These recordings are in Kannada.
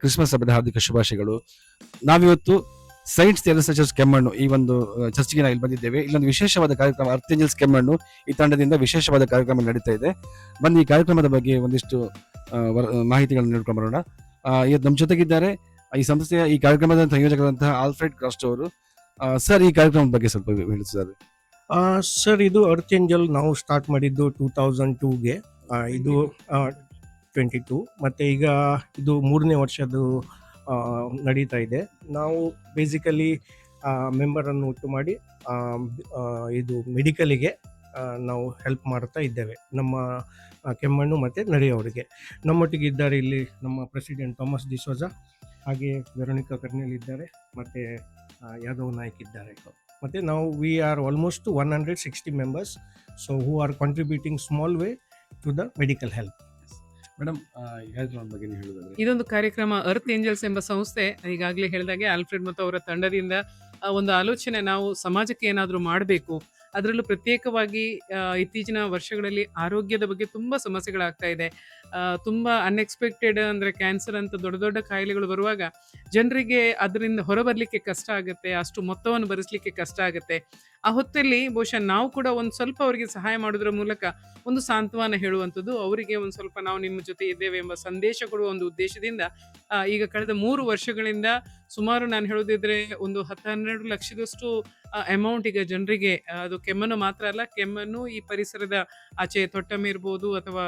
ಕ್ರಿಸ್ಮಸ್ ಹಬ್ಬದ ಹಾರ್ದಿಕ ಶುಭಾಶಯಗಳು. ನಾವಿವತ್ತು ಸೈಂಟ್ಸ್ ಥಿಯೇಟರ್ ಚರ್ಚ್ ಕೆಮ್ಮಣ್ಣು ಈ ಒಂದು ಚರ್ಚ್ಗೆ ನಾವು ಇಲ್ಲಿ ಬಂದಿದ್ದೇವೆ. ಇಲ್ಲೊಂದು ವಿಶೇಷವಾದ ಕಾರ್ಯಕ್ರಮ ಅರ್ತ್ ಏಂಜಲ್ಸ್ ಕೆಮ್ಮಣ್ಣು ಈ ತಂಡದಿಂದ ವಿಶೇಷವಾದ ಕಾರ್ಯಕ್ರಮ ನಡೀತಾ ಇದೆ. ಬನ್ನಿ ಈ ಕಾರ್ಯಕ್ರಮದ ಬಗ್ಗೆ ಒಂದಿಷ್ಟು ಮಾಹಿತಿಗಳನ್ನು ನೀಡ್ಕೊಂಡು ಬರೋಣ. ಇವತ್ತು ನಮ್ಮ ಜೊತೆಗಿದ್ದಾರೆ ಈ ಸಂಸ್ಥೆಯ ಈ ಕಾರ್ಯಕ್ರಮದ ಸಂಯೋಜಕರಾದಂತಹ ಆಲ್ಫ್ರೆಡ್ ಕ್ರಾಸ್ಟ್ ಅವರು. ಸರ್, ಈ ಕಾರ್ಯಕ್ರಮದ ಬಗ್ಗೆ ಸ್ವಲ್ಪ ಹೇಳಿದ್ದಾರೆ. ಸರ್, ಇದು ಅರ್ತ್ ಏಂಜಲ್ ನಾವು ಸ್ಟಾರ್ಟ್ ಮಾಡಿದ್ದು 2002ಗೆ. ಇದು 22 ಮತ್ತು ಈಗ ಇದು 3ನೇ ವರ್ಷದ್ದು ನಡೀತಾ ಇದೆ. ನಾವು ಬೇಸಿಕಲಿ ಮೆಂಬರನ್ನು ಒಟ್ಟು ಮಾಡಿ ಇದು ಮೆಡಿಕಲಿಗೆ ನಾವು ಹೆಲ್ಪ್ ಮಾಡ್ತಾ ಇದ್ದೇವೆ, ನಮ್ಮ ಕೆಮ್ಮಣ್ಣು ಮತ್ತು ನಡೆಯವರಿಗೆ. ನಮ್ಮೊಟ್ಟಿಗೆ ಇದ್ದಾರೆ ಇಲ್ಲಿ ನಮ್ಮ ಪ್ರೆಸಿಡೆಂಟ್ ಥಾಮಸ್ ಡಿಸೋಜಾ, ಹಾಗೆ ವೆರೋನಿಕಾ ಕರ್ನೇಲ್ ಇದ್ದಾರೆ, ಮತ್ತು ಯಾದವ್ ನಾಯ್ಕ್ ಇದ್ದಾರೆ. ಮತ್ತು ನಾವು we are almost 160 members, so who are contributing small way to the medical help. Madam, ಈ ಕಾರ್ಯಕ್ರಮದ ಬಗ್ಗೆ ನೀವು ಹೇಳೋದಾದ್ರೆ? ಇದೊಂದು ಕಾರ್ಯಕ್ರಮ ಅರ್ತ್ ಏಂಜಲ್ಸ್ ಎಂಬ ಸಂಸ್ಥೆ ಈಗಾಗಲೇ ಹೇಳಿದಾಗೆ ಆಲ್ಫ್ರೆಡ್ ಮತ್ತು ಅವರ ತಂಡದಿಂದ ಒಂದು ಆಲೋಚನೆ, ನಾವು ಸಮಾಜಕ್ಕೆ ಏನಾದರೂ ಮಾಡಬೇಕು. ಅದರಲ್ಲೂ ಪ್ರತ್ಯೇಕವಾಗಿ ಇತ್ತೀಚಿನ ವರ್ಷಗಳಲ್ಲಿ ಆರೋಗ್ಯದ ಬಗ್ಗೆ ತುಂಬ ಸಮಸ್ಯೆಗಳಾಗ್ತಾ ಇದೆ. ತುಂಬ ಅನ್ಎಕ್ಸ್ಪೆಕ್ಟೆಡ್ ಅಂದರೆ ಕ್ಯಾನ್ಸರ್ ಅಂತ ದೊಡ್ಡ ದೊಡ್ಡ ಕಾಯಿಲೆಗಳು ಬರುವಾಗ ಜನರಿಗೆ ಅದರಿಂದ ಹೊರಬರಲಿಕ್ಕೆ ಕಷ್ಟ ಆಗುತ್ತೆ, ಅಷ್ಟು ಮೊತ್ತವನ್ನು ಭರಿಸಲಿಕ್ಕೆ ಕಷ್ಟ ಆಗುತ್ತೆ. ಆ ಹೊತ್ತಲ್ಲಿ ಬಹುಶಃ ನಾವು ಕೂಡ ಒಂದು ಸ್ವಲ್ಪ ಅವರಿಗೆ ಸಹಾಯ ಮಾಡೋದ್ರ ಮೂಲಕ ಒಂದು ಸಾಂತ್ವನ ಹೇಳುವಂಥದ್ದು, ಅವರಿಗೆ ಒಂದು ಸ್ವಲ್ಪ ನಾವು ನಿಮ್ಮ ಜೊತೆ ಇದ್ದೇವೆ ಎಂಬ ಸಂದೇಶ ಕೊಡುವ ಒಂದು ಉದ್ದೇಶದಿಂದ ಈಗ ಕಳೆದ 3 ವರ್ಷಗಳಿಂದ ಸುಮಾರು ನಾನು ಹೇಳೋದಿದ್ರೆ ಒಂದು 10-12 ಲಕ್ಷದಷ್ಟು ಅಮೌಂಟ್ ಈಗ ಜನರಿಗೆ, ಅದು ಕೆಮ್ಮಣ್ಣು ಮಾತ್ರ ಅಲ್ಲ, ಕೆಮ್ಮಣ್ಣು ಈ ಪರಿಸರದ ಆಚೆ ತೊಟ್ಟಮ ಇರ್ಬೋದು ಅಥವಾ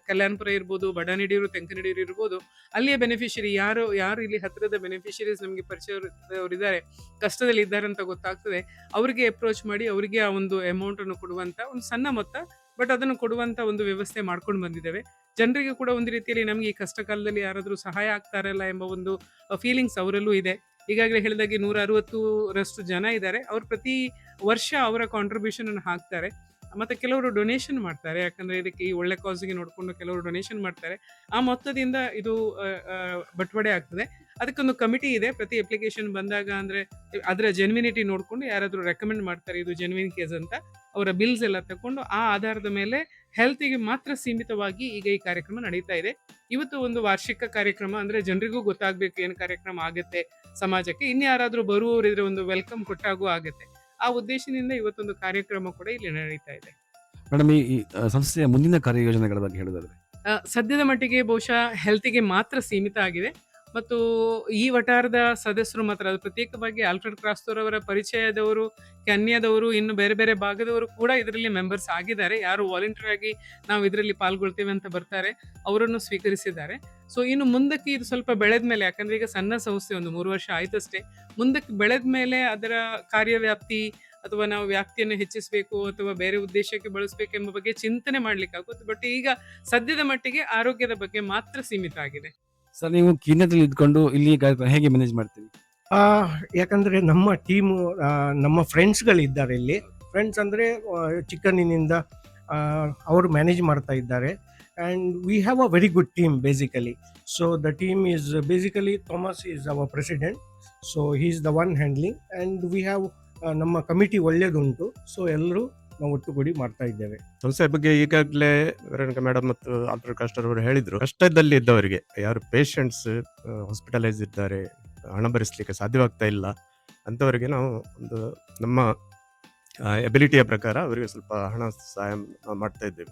ಕಲ್ಯಾಣಪುರ ಇರ್ಬೋದು, ಬಡಾನಿಡಿಯೂರು, ತೆಂಕನಡಿಯೂರು ಇರ್ಬೋದು, ಅಲ್ಲಿಯ ಬೆನಿಫಿಷರಿ ಯಾರು ಇಲ್ಲಿ ಹತ್ತಿರದ ಬೆನಿಫಿಷರೀಸ್ ನಮಗೆ ಪರಿಚಯವರಿದ್ದಾರೆ, ಕಷ್ಟದಲ್ಲಿ ಇದ್ದಾರೆ ಅಂತ ಗೊತ್ತಾಗ್ತದೆ, ಅವರಿಗೆ ಅಪ್ರೋಚ್ ಮಾಡಿ ಅವರಿಗೆ ಆ ಒಂದು ಅಮೌಂಟನ್ನು ಕೊಡುವಂಥ ಒಂದು ಸಣ್ಣ ಮೊತ್ತ, ಬಟ್ ಅದನ್ನು ಕೊಡುವಂಥ ಒಂದು ವ್ಯವಸ್ಥೆ ಮಾಡ್ಕೊಂಡು ಬಂದಿದ್ದೇವೆ. ಜನರಿಗೆ ಕೂಡ ಒಂದು ರೀತಿಯಲ್ಲಿ ನಮಗೆ ಈ ಕಷ್ಟ ಕಾಲದಲ್ಲಿ ಯಾರಾದರೂ ಸಹಾಯ ಆಗ್ತಾರಲ್ಲ ಎಂಬ ಒಂದು ಫೀಲಿಂಗ್ಸ್ ಅವರಲ್ಲೂ ಇದೆ. ಈಗಾಗಲೇ ಹೇಳಿದಾಗೆ 160ರಷ್ಟು ಜನ ಇದ್ದಾರೆ. ಅವರು ಪ್ರತಿ ವರ್ಷ ಅವರ ಕಾಂಟ್ರಿಬ್ಯೂಷನ್ ಅನ್ನು ಹಾಕ್ತಾರೆ, ಮತ್ತು ಕೆಲವರು ಡೊನೇಷನ್ ಮಾಡ್ತಾರೆ. ಯಾಕಂದರೆ ಇದಕ್ಕೆ ಈ ಒಳ್ಳೆ ಕಾಸಿಗೆ ನೋಡಿಕೊಂಡು ಕೆಲವರು ಡೊನೇಷನ್ ಮಾಡ್ತಾರೆ. ಆ ಮೊತ್ತದಿಂದ ಇದು ಬಟವಾಡೆ ಆಗ್ತದೆ. ಅದಕ್ಕೊಂದು ಕಮಿಟಿ ಇದೆ. ಪ್ರತಿ ಅಪ್ಲಿಕೇಶನ್ ಬಂದಾಗ ಅಂದರೆ ಅದರ ಜೆನ್ವಿನಿಟಿ ನೋಡಿಕೊಂಡು ಯಾರಾದರೂ ರೆಕಮೆಂಡ್ ಮಾಡ್ತಾರೆ ಇದು ಜೆನ್ವಿನ್ ಕೇಸ್ ಅಂತ, ಅವರ ಬಿಲ್ಸ್ ಎಲ್ಲ ತಗೊಂಡು ಆ ಆಧಾರದ ಮೇಲೆ ಹೆಲ್ತಿಗೆ ಮಾತ್ರ ಸೀಮಿತವಾಗಿ ಈಗ ಈ ಕಾರ್ಯಕ್ರಮ ನಡೀತಾ ಇದೆ. ಇವತ್ತು ಒಂದು ವಾರ್ಷಿಕ ಕಾರ್ಯಕ್ರಮ, ಅಂದರೆ ಜನರಿಗೂ ಗೊತ್ತಾಗಬೇಕು ಏನು ಕಾರ್ಯಕ್ರಮ ಆಗುತ್ತೆ ಸಮಾಜಕ್ಕೆ, ಇನ್ಯಾರಾದರೂ ಬರುವವರಿದ್ರೆ ಒಂದು ವೆಲ್ಕಮ್ ಕೊಟ್ಟಾಗೂ ಆಗುತ್ತೆ. ಆ ಉದ್ದೇಶದಿಂದ ಇವತ್ತೊಂದು ಕಾರ್ಯಕ್ರಮ ಕೂಡ ಇಲ್ಲಿ ನಡೀತಾ ಇದೆ. ಮೇಡಮ್, ಈ ಸಂಸ್ಥೆಯ ಮುಂದಿನ ಕಾರ್ಯಯೋಜನೆಗಳ ಬಗ್ಗೆ ಹೇಳೋದಾದ್ರೆ? ಸದ್ಯದ ಮಟ್ಟಿಗೆ ಬಹುಶಃ ಹೆಲ್ತಿಗೆ ಮಾತ್ರ ಸೀಮಿತ ಆಗಿದೆ, ಮತ್ತು ಈ ವಟಾರದ ಸದಸ್ಯರು ಮಾತ್ರ, ಅದು ಪ್ರತ್ಯೇಕವಾಗಿ ಆಲ್ಫ್ರೆಡ್ ಕ್ರಾಸ್ತೋರವರ ಪರಿಚಯದವರು, ಕೆನ್ಯಾದವರು, ಇನ್ನು ಬೇರೆ ಬೇರೆ ಭಾಗದವರು ಕೂಡ ಇದರಲ್ಲಿ ಮೆಂಬರ್ಸ್ ಆಗಿದ್ದಾರೆ. ಯಾರು ವಾಲಂಟಿಯರ್ ಆಗಿ ನಾವು ಇದರಲ್ಲಿ ಪಾಲ್ಗೊಳ್ತೇವೆ ಅಂತ ಬರ್ತಾರೆ ಅವರನ್ನು ಸ್ವೀಕರಿಸಿದ್ದಾರೆ. ಸೊ ಇನ್ನು ಮುಂದಕ್ಕೆ ಇದು ಸ್ವಲ್ಪ ಬೆಳೆದ ಮೇಲೆ, ಯಾಕಂದ್ರೆ ಈಗ ಸಣ್ಣ ಸಂಸ್ಥೆ, ಒಂದು 3 ವರ್ಷ ಆಯ್ತಷ್ಟೇ, ಮುಂದಕ್ಕೆ ಬೆಳೆದ ಮೇಲೆ ಅದರ ಕಾರ್ಯವ್ಯಾಪ್ತಿ ಅಥವಾ ನಾವು ವ್ಯಾಪ್ತಿಯನ್ನು ಹೆಚ್ಚಿಸಬೇಕು ಅಥವಾ ಬೇರೆ ಉದ್ದೇಶಕ್ಕೆ ಬಳಸಬೇಕು ಎಂಬ ಬಗ್ಗೆ ಚಿಂತನೆ ಮಾಡ್ಲಿಕ್ಕಾಗುತ್ತೆ. ಬಟ್ ಈಗ ಸದ್ಯದ ಮಟ್ಟಿಗೆ ಆರೋಗ್ಯದ ಬಗ್ಗೆ ಮಾತ್ರ ಸೀಮಿತ ಆಗಿದೆ. ಸರ್, ನೀವು ಕೀನ್ಯಾದಲ್ಲಿ ಇದ್ಕೊಂಡು ಇಲ್ಲಿ ಕಾರ್ಯಕ್ರಮ ಹೇಗೆ ಮ್ಯಾನೇಜ್ ಮಾಡ್ತೀವಿ? ಯಾಕಂದರೆ ನಮ್ಮ ಟೀಮು, ನಮ್ಮ ಫ್ರೆಂಡ್ಸ್ಗಳಿದ್ದಾರೆ ಇಲ್ಲಿ. ಫ್ರೆಂಡ್ಸ್ ಅಂದರೆ ಚಿಕ್ಕಂದಿನಿಂದ ಅವರು ಮ್ಯಾನೇಜ್ ಮಾಡ್ತಾ ಇದ್ದಾರೆ. And we have a very good team basically. So the team is basically Thomas is our president, so he is the one handling. And we have ನಮ್ಮ ಕಮಿಟಿ ಒಳ್ಳೆಯದುಂಟು. ಸೊ ಎಲ್ಲರೂ ನಾವು ಒಟ್ಟುಗೂಡಿ ಮಾಡ್ತಾ ಇದ್ದೇವೆ. ಸಂಸ್ಥೆ ಬಗ್ಗೆ ಈಗಾಗಲೇ ವೆರೋನಿಕಾ ಮೇಡಮ್ ಮತ್ತು ಆಲ್ಫ್ರೆಡ್ ಕ್ರಾಸ್ಟರ್ ಅವರು ಹೇಳಿದ್ರು, ಕಷ್ಟದಲ್ಲಿ ಇದ್ದವರಿಗೆ, ಯಾರು ಪೇಷಂಟ್ಸ್ ಹಾಸ್ಪಿಟಲೈಸ್ ಇದ್ದಾರೆ, ಹಣ ಭರಿಸಲಿಕ್ಕೆ ಸಾಧ್ಯವಾಗ್ತಾ ಇಲ್ಲ ಅಂಥವರಿಗೆ ನಾವು ಒಂದು ನಮ್ಮ ಎಬಿಲಿಟಿಯ ಪ್ರಕಾರ ಅವರಿಗೆ ಸ್ವಲ್ಪ ಹಣ ಸಹಾಯ ಮಾಡ್ತಾ ಇದ್ದೇವೆ.